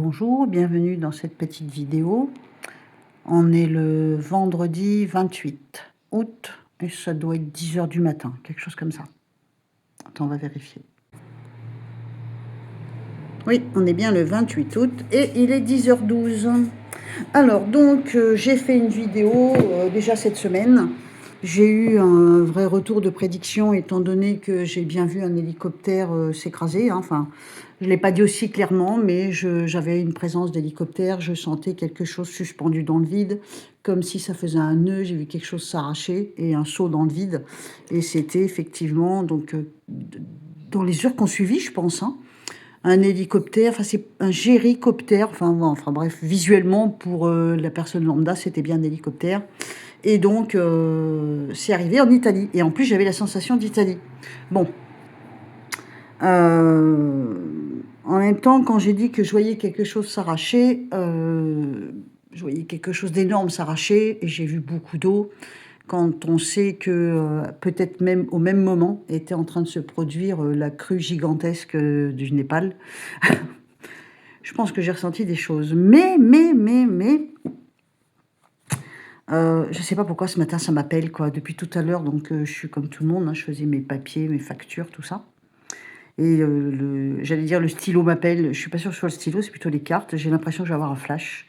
bonjour, bienvenue dans cette petite vidéo. On est le vendredi 28 août et ça doit être 10 h du matin, quelque chose comme ça. Attends, on va vérifier. Oui, on est bien le 28 août et il est 10 h 12. Alors, donc, j'ai fait une vidéo déjà cette semaine. J'ai eu un vrai retour de prédiction étant donné que j'ai bien vu un hélicoptère s'écraser. Hein. Enfin, je ne l'ai pas dit aussi clairement, mais j'avais une présence d'hélicoptère. Je sentais quelque chose suspendu dans le vide, comme si ça faisait un nœud. J'ai vu quelque chose s'arracher et un saut dans le vide. Et c'était effectivement, donc, dans les heures qu'on suivit, je pense, hein, un hélicoptère, enfin c'est un géricoptère, enfin bref, visuellement pour la personne lambda, c'était bien un hélicoptère. Et donc, c'est arrivé en Italie. Et en plus, j'avais la sensation d'Italie. Bon. En même temps, quand j'ai dit que je voyais quelque chose s'arracher, je voyais quelque chose d'énorme s'arracher et j'ai vu beaucoup d'eau. Quand on sait que peut-être même au même moment était en train de se produire la crue gigantesque du Népal, je pense que j'ai ressenti des choses. Mais, je sais pas pourquoi ce matin ça m'appelle, quoi. Depuis tout à l'heure, donc je suis comme tout le monde, hein, je faisais mes papiers, mes factures, tout ça. Et j'allais dire le stylo m'appelle, je suis pas sûre que ce soit le stylo, c'est plutôt les cartes. J'ai l'impression que je vais avoir un flash.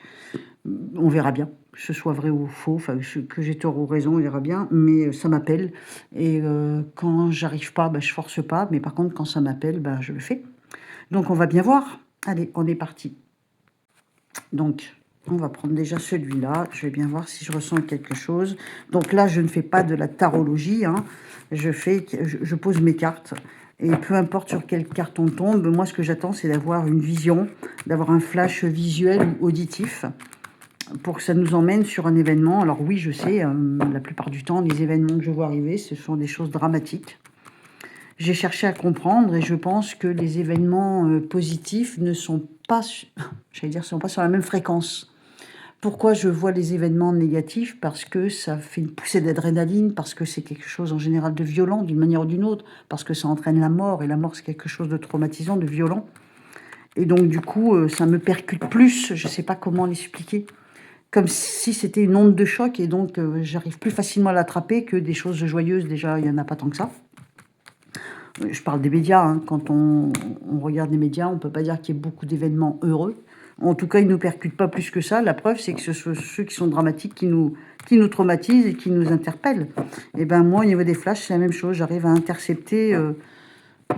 On verra bien, que ce soit vrai ou faux, enfin que j'ai tort ou raison, on verra bien. Mais ça m'appelle. Et quand j'arrive pas, je force pas. Mais par contre, quand ça m'appelle, je le fais. Donc on va bien voir. Allez, on est parti. Donc, on va prendre déjà celui-là. Je vais bien voir si je ressens quelque chose. Donc là, je ne fais pas de la tarologie. Hein. Je pose mes cartes. Et peu importe sur quelle carte on tombe, moi, ce que j'attends, c'est d'avoir une vision, d'avoir un flash visuel ou auditif pour que ça nous emmène sur un événement. Alors oui, je sais, la plupart du temps, les événements que je vois arriver, ce sont des choses dramatiques. J'ai cherché à comprendre et je pense que les événements positifs ne sont pas, sont pas sur la même fréquence. Pourquoi je vois les événements négatifs? Parce que ça fait une poussée d'adrénaline, parce que c'est quelque chose en général de violent d'une manière ou d'une autre, parce que ça entraîne la mort, et la mort c'est quelque chose de traumatisant, de violent. Et donc du coup, ça me percute plus, je ne sais pas comment l'expliquer, comme si c'était une onde de choc, et donc j'arrive plus facilement à l'attraper que des choses joyeuses. Déjà, il n'y en a pas tant que ça. Je parle des médias, hein. Quand on regarde les médias, on ne peut pas dire qu'il y ait beaucoup d'événements heureux. En tout cas, ils ne nous percutent pas plus que ça. La preuve, c'est que ce sont ceux qui sont dramatiques qui nous traumatisent et qui nous interpellent. Et ben moi, au niveau des flashs, c'est la même chose. J'arrive à intercepter.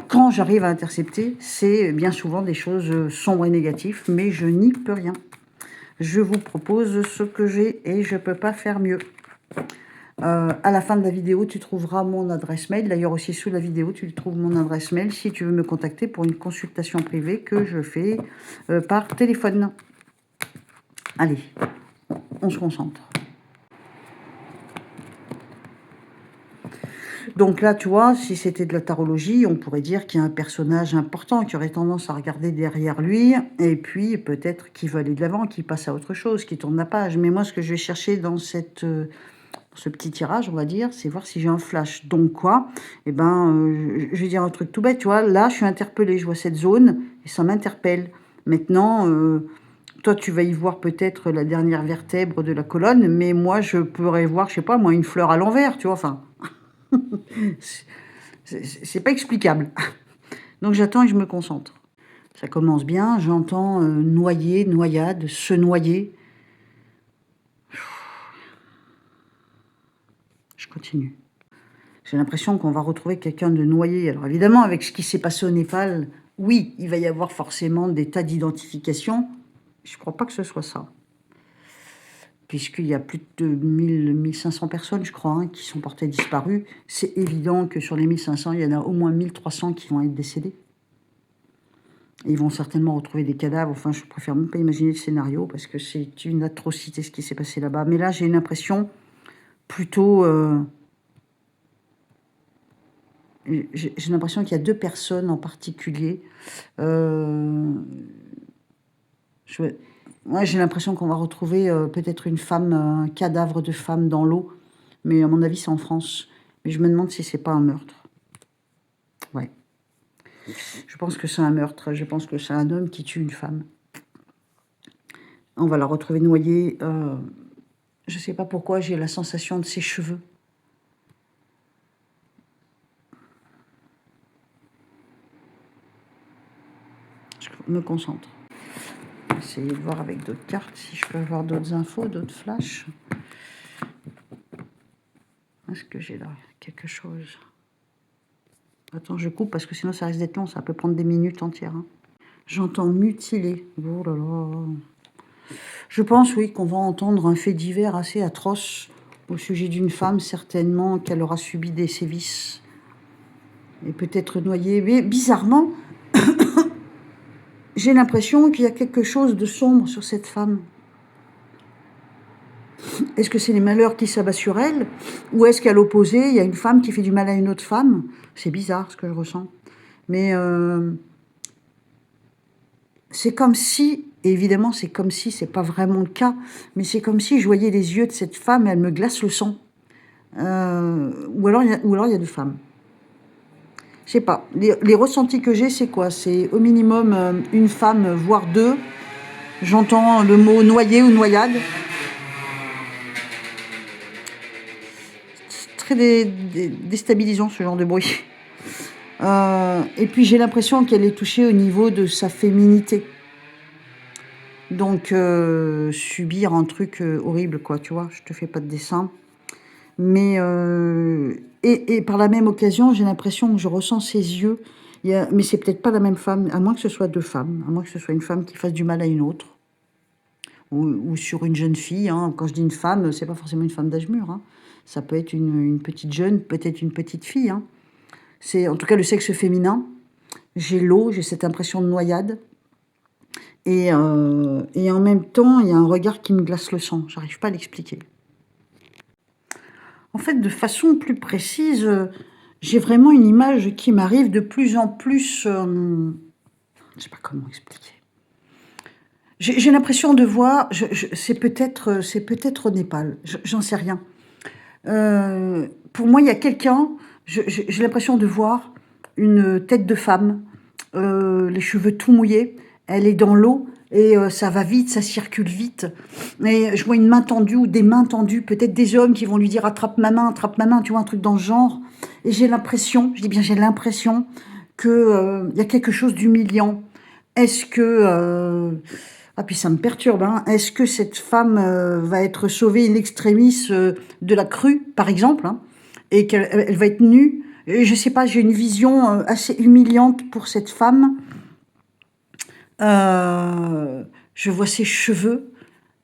Quand j'arrive à intercepter, c'est bien souvent des choses sombres et négatives, mais je n'y peux rien. Je vous propose ce que j'ai et je ne peux pas faire mieux. À la fin de la vidéo, tu trouveras mon adresse mail. D'ailleurs, aussi sous la vidéo, tu trouves mon adresse mail si tu veux me contacter pour une consultation privée que je fais par téléphone. Allez, on se concentre. Donc là, tu vois, si c'était de la tarologie, on pourrait dire qu'il y a un personnage important qui aurait tendance à regarder derrière lui, et puis peut-être qu'il veut aller de l'avant, qu'il passe à autre chose, qu'il tourne la page. Mais moi, ce que je vais chercher dans ce petit tirage, on va dire, c'est voir si j'ai un flash. Donc quoi? Eh ben, je vais dire un truc tout bête, tu vois. Là, je suis interpellée, je vois cette zone, et ça m'interpelle. Maintenant, toi, tu vas y voir peut-être la dernière vertèbre de la colonne, mais moi, je pourrais voir, je sais pas, moi, une fleur à l'envers, tu vois, enfin... c'est pas explicable. Donc j'attends et je me concentre. Ça commence bien, j'entends noyer, noyade, se noyer. Je continue. J'ai l'impression qu'on va retrouver quelqu'un de noyé. Alors évidemment, avec ce qui s'est passé au Népal, oui, il va y avoir forcément des tas d'identifications. Je ne crois pas que ce soit ça. Puisqu'il y a plus de 1500 personnes, je crois, hein, qui sont portées disparues. C'est évident que sur les 1500, il y en a au moins 1300 qui vont être décédés. Ils vont certainement retrouver des cadavres. Enfin, je préfère même pas imaginer le scénario parce que c'est une atrocité ce qui s'est passé là-bas. Mais là, j'ai une impression plutôt... j'ai l'impression qu'il y a deux personnes en particulier. Ouais, j'ai l'impression qu'on va retrouver peut-être une femme, un cadavre de femme dans l'eau. Mais à mon avis, c'est en France. Mais je me demande si c'est pas un meurtre. Ouais. Je pense que c'est un meurtre. Je pense que c'est un homme qui tue une femme. On va la retrouver noyée. Je ne sais pas pourquoi, j'ai la sensation de ses cheveux. Je me concentre. Essayer de voir avec d'autres cartes si je peux avoir d'autres infos, d'autres flashs. Est-ce que j'ai là quelque chose? Attends, je coupe parce que sinon ça risque d'être long, ça peut prendre des minutes entières. Hein. J'entends mutiler. Oh là là. Je pense, oui, qu'on va entendre un fait divers assez atroce au sujet d'une femme, certainement, qu'elle aura subi des sévices et peut-être noyée. Mais bizarrement, j'ai l'impression qu'il y a quelque chose de sombre sur cette femme. Est-ce que c'est les malheurs qui s'abattent sur elle? Ou est-ce qu'à l'opposé, il y a une femme qui fait du mal à une autre femme? C'est bizarre ce que je ressens. Mais c'est comme si, et évidemment c'est comme si, c'est pas vraiment le cas, mais c'est comme si je voyais les yeux de cette femme et elle me glace le sang. Ou alors il y a deux femmes. Je sais pas. Les ressentis que j'ai, c'est quoi? C'est au minimum une femme, voire deux. J'entends le mot noyé ou noyade. C'est très déstabilisant ce genre de bruit. Et puis j'ai l'impression qu'elle est touchée au niveau de sa féminité. Donc subir un truc horrible, quoi, tu vois. Je te fais pas de dessin. Mais et par la même occasion, j'ai l'impression que je ressens ses yeux. Mais c'est peut-être pas la même femme, à moins que ce soit deux femmes, à moins que ce soit une femme qui fasse du mal à une autre. Ou sur une jeune fille. Hein. Quand je dis une femme, c'est pas forcément une femme d'âge mûr. Hein. Ça peut être une petite jeune, peut-être une petite fille. Hein. C'est en tout cas le sexe féminin. J'ai l'eau, j'ai cette impression de noyade. Et en même temps, il y a un regard qui me glace le sang. J'arrive pas à l'expliquer. En fait, de façon plus précise, j'ai vraiment une image qui m'arrive de plus en plus... je ne sais pas comment expliquer. J'ai l'impression de voir... c'est peut-être au Népal, j'en sais rien. Pour moi, il y a quelqu'un... J'ai l'impression de voir une tête de femme, les cheveux tout mouillés. Elle est dans l'eau et ça va vite, ça circule vite. Et je vois une main tendue ou des mains tendues, peut-être des hommes qui vont lui dire attrape ma main, tu vois, un truc dans ce genre. Et j'ai l'impression, je dis bien j'ai l'impression que y a quelque chose d'humiliant. Est-ce que... ah puis ça me perturbe, hein. Est-ce que cette femme va être sauvée in extremis de la crue, par exemple, hein, et qu'elle va être nue? Et je sais pas, j'ai une vision assez humiliante pour cette femme. Je vois ses cheveux.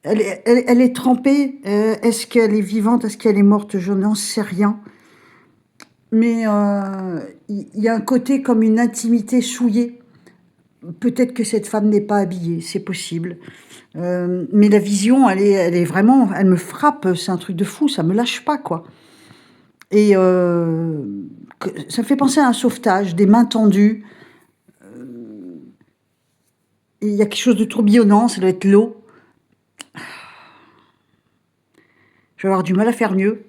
Elle est trempée. Est-ce qu'elle est vivante? Est-ce qu'elle est morte? Je n'en sais rien. Mais il y a un côté comme une intimité souillée. Peut-être que cette femme n'est pas habillée, c'est possible. Mais la vision, elle est vraiment... Elle me frappe, c'est un truc de fou, ça me lâche pas, quoi. Et ça me fait penser à un sauvetage, des mains tendues. Il y a quelque chose de tourbillonnant, ça doit être l'eau. Je vais avoir du mal à faire mieux,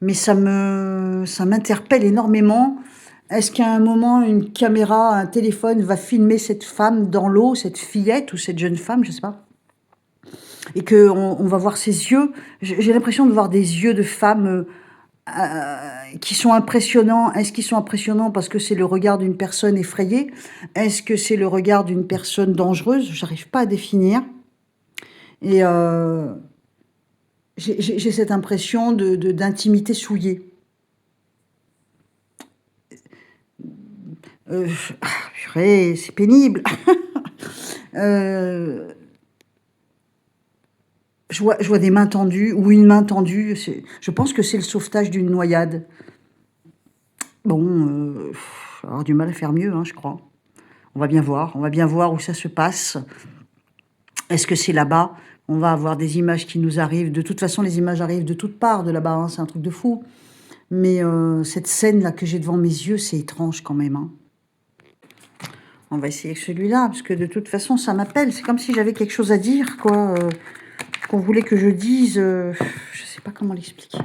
mais ça m'interpelle énormément. Est-ce qu'à un moment, une caméra, un téléphone va filmer cette femme dans l'eau, cette fillette ou cette jeune femme, je sais pas, et qu'on va voir ses yeux? J'ai l'impression de voir des yeux de femme qui sont impressionnants. Est-ce qu'ils sont impressionnants parce que c'est le regard d'une personne effrayée? Est-ce que c'est le regard d'une personne dangereuse? J'arrive pas à définir. Et j'ai cette impression d'intimité souillée. Purée, c'est pénible. Je vois des mains tendues, ou une main tendue. Je pense que c'est le sauvetage d'une noyade. Bon, on va avoir du mal à faire mieux, hein, je crois. On va bien voir où ça se passe. Est-ce que c'est là-bas? On va avoir des images qui nous arrivent. De toute façon, les images arrivent de toutes parts de là-bas, hein, c'est un truc de fou. Mais cette scène-là que j'ai devant mes yeux, c'est étrange quand même. Hein. On va essayer celui-là, parce que de toute façon, ça m'appelle. C'est comme si j'avais quelque chose à dire, quoi. Qu'on voulait que je dise. Je sais pas comment l'expliquer.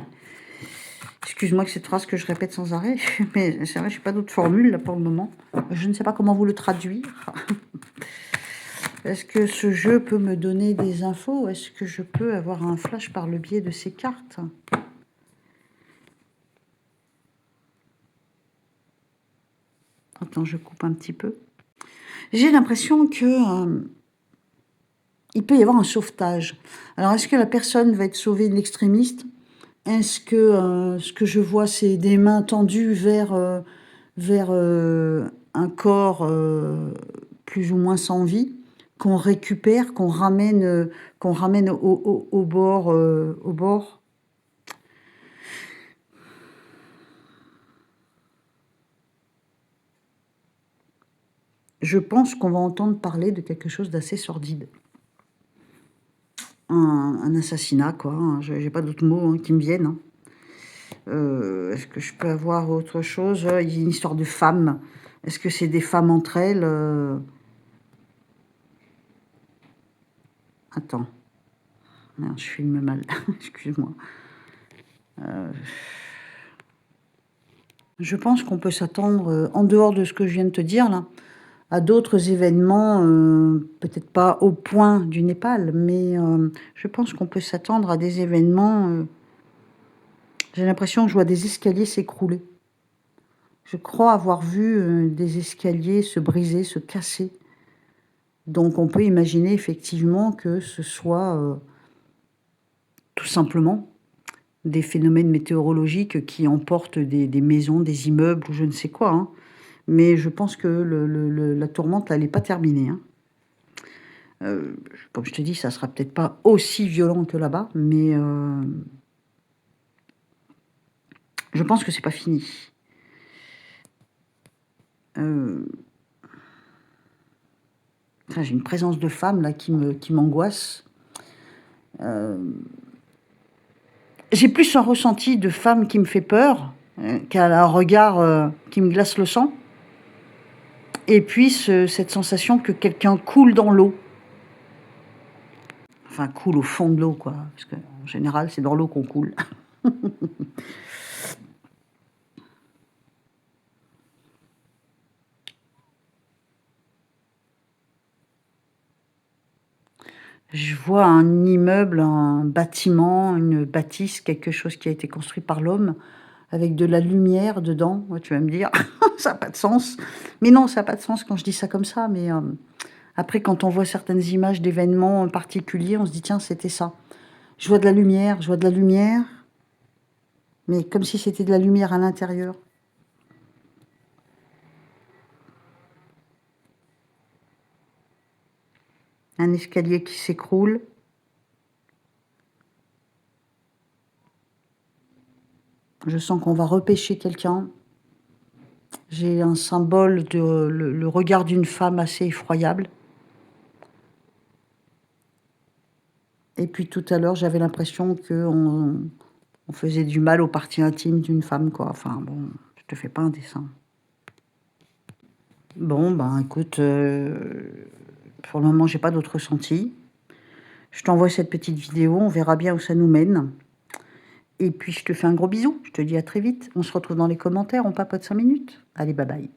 Excuse-moi que cette phrase que je répète sans arrêt, mais c'est vrai, je n'ai pas d'autre formule là pour le moment. Je ne sais pas comment vous le traduire. Est-ce que ce jeu peut me donner des infos? Est-ce que je peux avoir un flash par le biais de ces cartes? Attends, je coupe un petit peu. J'ai l'impression que il peut y avoir un sauvetage. Alors, est-ce que la personne va être sauvée de l'extrémiste? Est-ce que ce que je vois, c'est des mains tendues vers un corps plus ou moins sans vie, qu'on récupère, qu'on ramène au bord, au bord? Je pense qu'on va entendre parler de quelque chose d'assez sordide. Un assassinat, quoi, hein, j'ai pas d'autres mots, hein, qui me viennent, hein. Est-ce que je peux avoir autre chose? Il y a une histoire de femmes. Est-ce que c'est des femmes entre elles? Attends. Merde, je filme mal. Excuse-moi. Je pense qu'on peut s'attendre, en dehors de ce que je viens de te dire là, à d'autres événements, peut-être pas au point du Népal, mais je pense qu'on peut s'attendre à des événements, j'ai l'impression que je vois des escaliers s'écrouler. Je crois avoir vu, des escaliers se briser, se casser. Donc on peut imaginer effectivement que ce soit, tout simplement des phénomènes météorologiques qui emportent des maisons, des immeubles ou je ne sais quoi, hein. Mais je pense que la tourmente, là, elle est pas terminée, hein. Comme je te dis, ça sera peut-être pas aussi violent que là-bas, mais je pense que c'est pas fini. Heu, j'ai une présence de femme là qui m'angoisse. J'ai plus un ressenti de femme qui me fait peur, qu'elle a un regard, qui me glace le sang et puis cette sensation que quelqu'un coule dans l'eau. Enfin coule au fond de l'eau quoi, parce qu'en général, c'est dans l'eau qu'on coule. Je vois un immeuble, un bâtiment, une bâtisse, quelque chose qui a été construit par l'homme, avec de la lumière dedans. Ouais, tu vas me dire: «Ça a pas de sens». Mais non, ça a pas de sens quand je dis ça comme ça, mais après quand on voit certaines images d'événements particuliers, on se dit: «Tiens, c'était ça». Je vois de la lumière, je vois de la lumière, mais comme si c'était de la lumière à l'intérieur. Un escalier qui s'écroule. Je sens qu'on va repêcher quelqu'un. J'ai un symbole de le regard d'une femme assez effroyable. Et puis tout à l'heure, j'avais l'impression qu'on faisait du mal aux parties intimes d'une femme, quoi. Enfin bon, je te fais pas un dessin. Bon, ben écoute, pour le moment, j'ai pas d'autre ressenti. Je t'envoie cette petite vidéo, on verra bien où ça nous mène. Et puis je te fais un gros bisou, je te dis à très vite. On se retrouve dans les commentaires, on papote 5 minutes. Allez, bye bye.